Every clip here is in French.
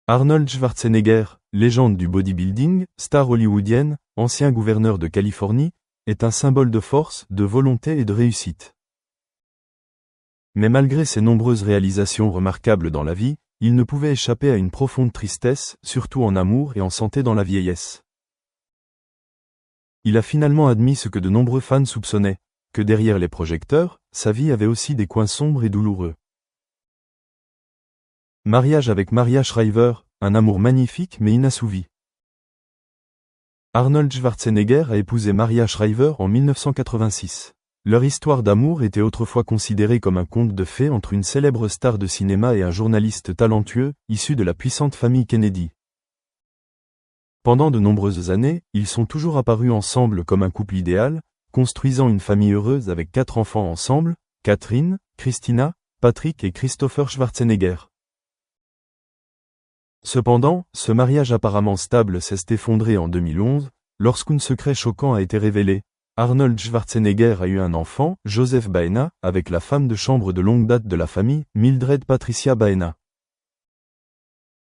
Arnold Schwarzenegger, légende du bodybuilding, star hollywoodienne, ancien gouverneur de Californie, est un symbole de force, de volonté et de réussite. Mais malgré ses nombreuses réalisations remarquables dans la vie, il ne pouvait échapper à une profonde tristesse, surtout en amour et en santé dans la vieillesse. Il a finalement admis ce que de nombreux fans soupçonnaient, que derrière les projecteurs, sa vie avait aussi des coins sombres et douloureux. Mariage avec Maria Shriver, un amour magnifique mais inassouvi. Arnold Schwarzenegger a épousé Maria Shriver en 1986. Leur histoire d'amour était autrefois considérée comme un conte de fées entre une célèbre star de cinéma et un journaliste talentueux, issu de la puissante famille Kennedy. Pendant de nombreuses années, ils sont toujours apparus ensemble comme un couple idéal, construisant une famille heureuse avec 4 enfants ensemble, Catherine, Christina, Patrick et Christopher Schwarzenegger. Cependant, ce mariage apparemment stable s'est effondré en 2011, lorsqu'un secret choquant a été révélé. Arnold Schwarzenegger a eu un enfant, Joseph Baena, avec la femme de chambre de longue date de la famille, Mildred Patricia Baena.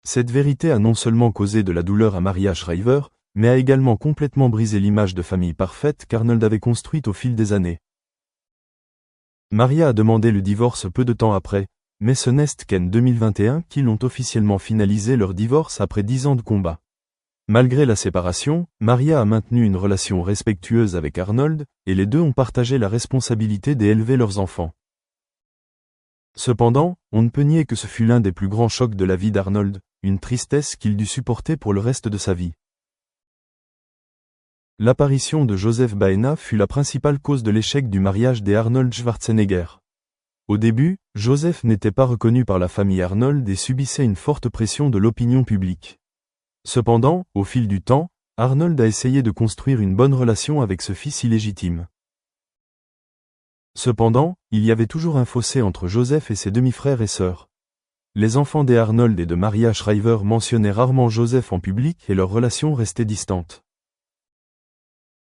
Cette vérité a non seulement causé de la douleur à Maria Shriver, mais a également complètement brisé l'image de famille parfaite qu'Arnold avait construite au fil des années. Maria a demandé le divorce peu de temps après, mais ce n'est qu'en 2021 qu'ils ont officiellement finalisé leur divorce après 10 ans de combat. Malgré la séparation, Maria a maintenu une relation respectueuse avec Arnold, et les deux ont partagé la responsabilité d'élever leurs enfants. Cependant, on ne peut nier que ce fut l'un des plus grands chocs de la vie d'Arnold, une tristesse qu'il dut supporter pour le reste de sa vie. L'apparition de Joseph Baena fut la principale cause de l'échec du mariage des Arnold Schwarzenegger. Au début, Joseph n'était pas reconnu par la famille Arnold et subissait une forte pression de l'opinion publique. Cependant, au fil du temps, Arnold a essayé de construire une bonne relation avec ce fils illégitime. Cependant, il y avait toujours un fossé entre Joseph et ses demi-frères et sœurs. Les enfants des Arnold et de Maria Shriver mentionnaient rarement Joseph en public et leur relation restait distante.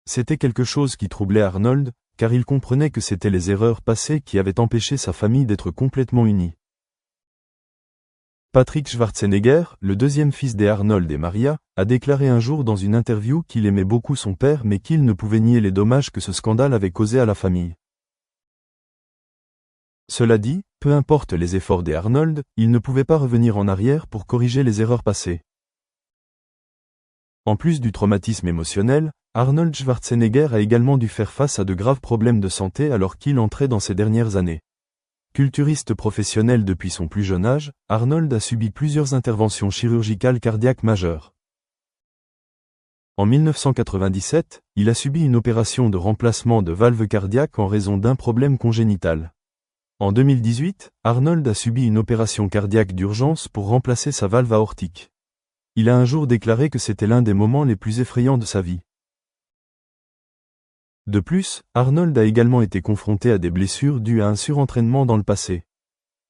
C'était quelque chose qui troublait Arnold, car il comprenait que c'étaient les erreurs passées qui avaient empêché sa famille d'être complètement unie. Patrick Schwarzenegger, le deuxième fils des Arnold et Maria, a déclaré un jour dans une interview qu'il aimait beaucoup son père mais qu'il ne pouvait nier les dommages que ce scandale avait causés à la famille. Cela dit, peu importe les efforts des Arnold, il ne pouvait pas revenir en arrière pour corriger les erreurs passées. En plus du traumatisme émotionnel, Arnold Schwarzenegger a également dû faire face à de graves problèmes de santé alors qu'il entrait dans ses dernières années. Culturiste professionnel depuis son plus jeune âge, Arnold a subi plusieurs interventions chirurgicales cardiaques majeures. En 1997, il a subi une opération de remplacement de valve cardiaque en raison d'un problème congénital. En 2018, Arnold a subi une opération cardiaque d'urgence pour remplacer sa valve aortique. Il a un jour déclaré que c'était l'un des moments les plus effrayants de sa vie. De plus, Arnold a également été confronté à des blessures dues à un surentraînement dans le passé.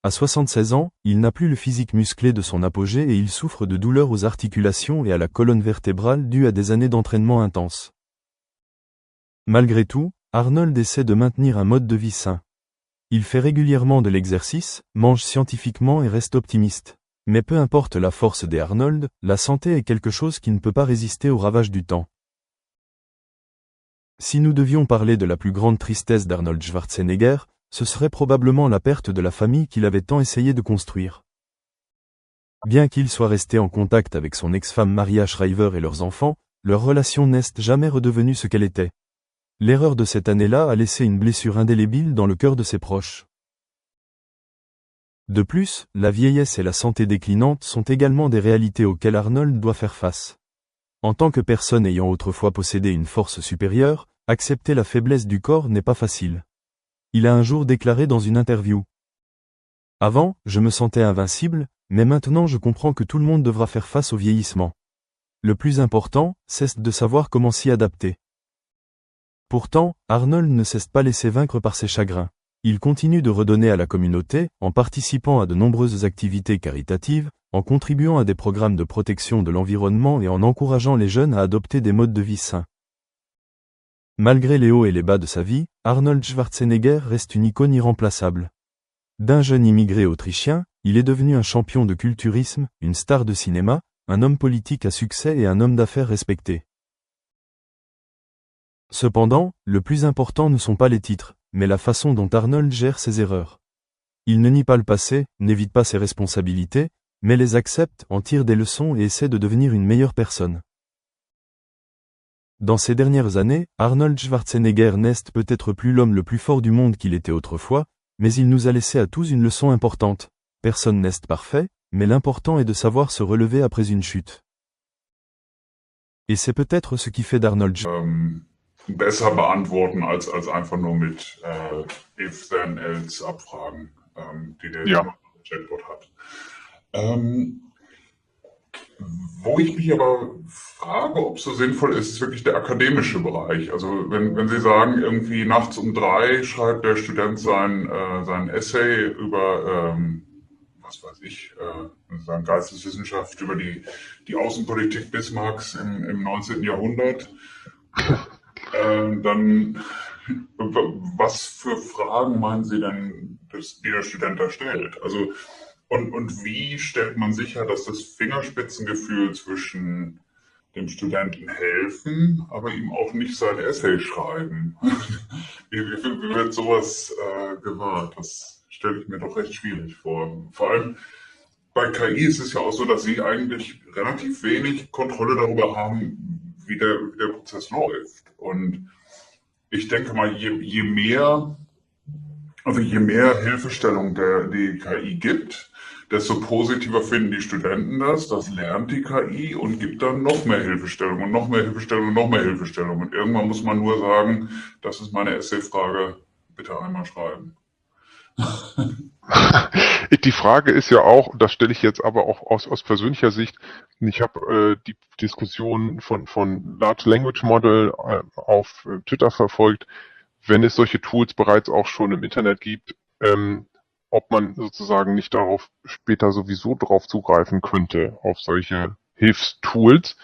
À 76 ans, il n'a plus le physique musclé de son apogée et il souffre de douleurs aux articulations et à la colonne vertébrale dues à des années d'entraînement intense. Malgré tout, Arnold essaie de maintenir un mode de vie sain. Il fait régulièrement de l'exercice, mange scientifiquement et reste optimiste. Mais peu importe la force des Arnold, la santé est quelque chose qui ne peut pas résister aux ravages du temps. Si nous devions parler de la plus grande tristesse d'Arnold Schwarzenegger, ce serait probablement la perte de la famille qu'il avait tant essayé de construire. Bien qu'il soit resté en contact avec son ex-femme Maria Shriver et leurs enfants, leur relation n'est jamais redevenue ce qu'elle était. L'erreur de cette année-là a laissé une blessure indélébile dans le cœur de ses proches. De plus, la vieillesse et la santé déclinante sont également des réalités auxquelles Arnold doit faire face. En tant que personne ayant autrefois possédé une force supérieure, accepter la faiblesse du corps n'est pas facile. Il a un jour déclaré dans une interview. « Avant, je me sentais invincible, mais maintenant je comprends que tout le monde devra faire face au vieillissement. Le plus important, c'est de savoir comment s'y adapter. » Pourtant, Arnold ne s'est pas laissé vaincre par ses chagrins. Il continue de redonner à la communauté, en participant à de nombreuses activités caritatives, en contribuant à des programmes de protection de l'environnement et en encourageant les jeunes à adopter des modes de vie sains. Malgré les hauts et les bas de sa vie, Arnold Schwarzenegger reste une icône irremplaçable. D'un jeune immigré autrichien, il est devenu un champion de culturisme, une star de cinéma, un homme politique à succès et un homme d'affaires respecté. Cependant, le plus important ne sont pas les titres, mais la façon dont Arnold gère ses erreurs. Il ne nie pas le passé, n'évite pas ses responsabilités, mais les accepte, en tire des leçons et essaie de devenir une meilleure personne. Dans ces dernières années, Arnold Schwarzenegger n'est peut-être plus l'homme le plus fort du monde qu'il était autrefois, mais il nous a laissé à tous une leçon importante. Personne n'est parfait, mais l'important est de savoir se relever après une chute. Et c'est peut-être ce qui fait d'Arnold besser beantworten als einfach nur mit if, then, else Abfragen, die der Chatbot hat. Wo ich mich aber frage, ob es so sinnvoll ist, ist wirklich der akademische Bereich. Also wenn Sie sagen, irgendwie nachts um 3 schreibt der Student sein Essay über, was weiß ich, seine Geisteswissenschaft, über die Außenpolitik Bismarcks im 19. Jahrhundert, dann was für Fragen meinen Sie denn, die der Student da stellt? Also und wie stellt man sicher, dass das Fingerspitzengefühl zwischen dem Studenten helfen, aber ihm auch nicht sein Essay schreiben? Wie wird sowas gewahrt? Das stelle ich mir doch recht schwierig vor. Vor allem bei KI ist es ja auch so, dass Sie eigentlich relativ wenig Kontrolle darüber haben, wie der Prozess läuft. Und ich denke mal, je mehr Hilfestellung die KI gibt, desto positiver finden die Studenten das lernt die KI und gibt dann noch mehr Hilfestellung und noch mehr Hilfestellung und noch mehr Hilfestellung. Und irgendwann muss man nur sagen, das ist meine Essayfrage, bitte einmal schreiben. Die Frage ist ja auch, und das stelle ich jetzt aber auch aus persönlicher Sicht, ich habe die Diskussion von Large Language Model auf Twitter verfolgt, wenn es solche Tools bereits auch schon im Internet gibt, ob man sozusagen nicht darauf später sowieso drauf zugreifen könnte, auf solche Hilfstools.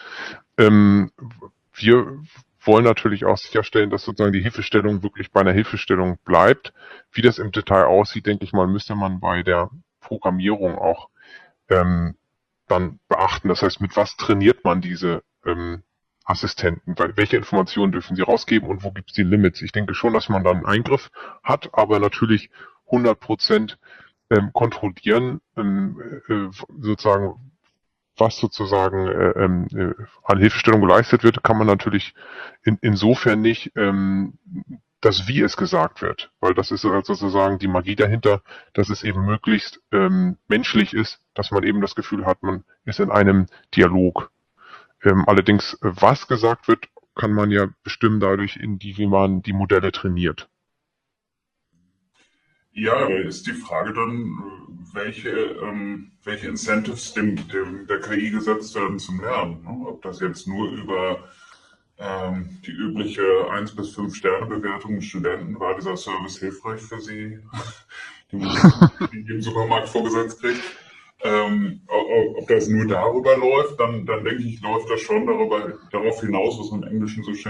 Wir wollen natürlich auch sicherstellen, dass sozusagen die Hilfestellung wirklich bei einer Hilfestellung bleibt. Wie das im Detail aussieht, denke ich mal, müsste man bei der Programmierung auch dann beachten. Das heißt, mit was trainiert man diese Assistenten? Welche Informationen dürfen sie rausgeben und wo gibt es die Limits? Ich denke schon, dass man da einen Eingriff hat, aber natürlich 100% kontrollieren, sozusagen, was sozusagen an Hilfestellung geleistet wird, kann man natürlich insofern nicht, dass wie es gesagt wird, weil das ist sozusagen die Magie dahinter, dass es eben möglichst menschlich ist, dass man eben das Gefühl hat, man ist in einem Dialog. Allerdings, was gesagt wird, kann man ja bestimmen dadurch, wie man die Modelle trainiert. Ja, aber ist die Frage dann, welche Incentives der KI gesetzt werden zum Lernen? Ne? Ob das jetzt nur über die übliche 1 bis 5 Sterne Bewertung mit Studenten, war dieser Service hilfreich für Sie, die im Supermarkt vorgesetzt kriegt? Ob das nur darüber läuft, dann denke ich, läuft das schon darauf hinaus, was man im Englischen so schön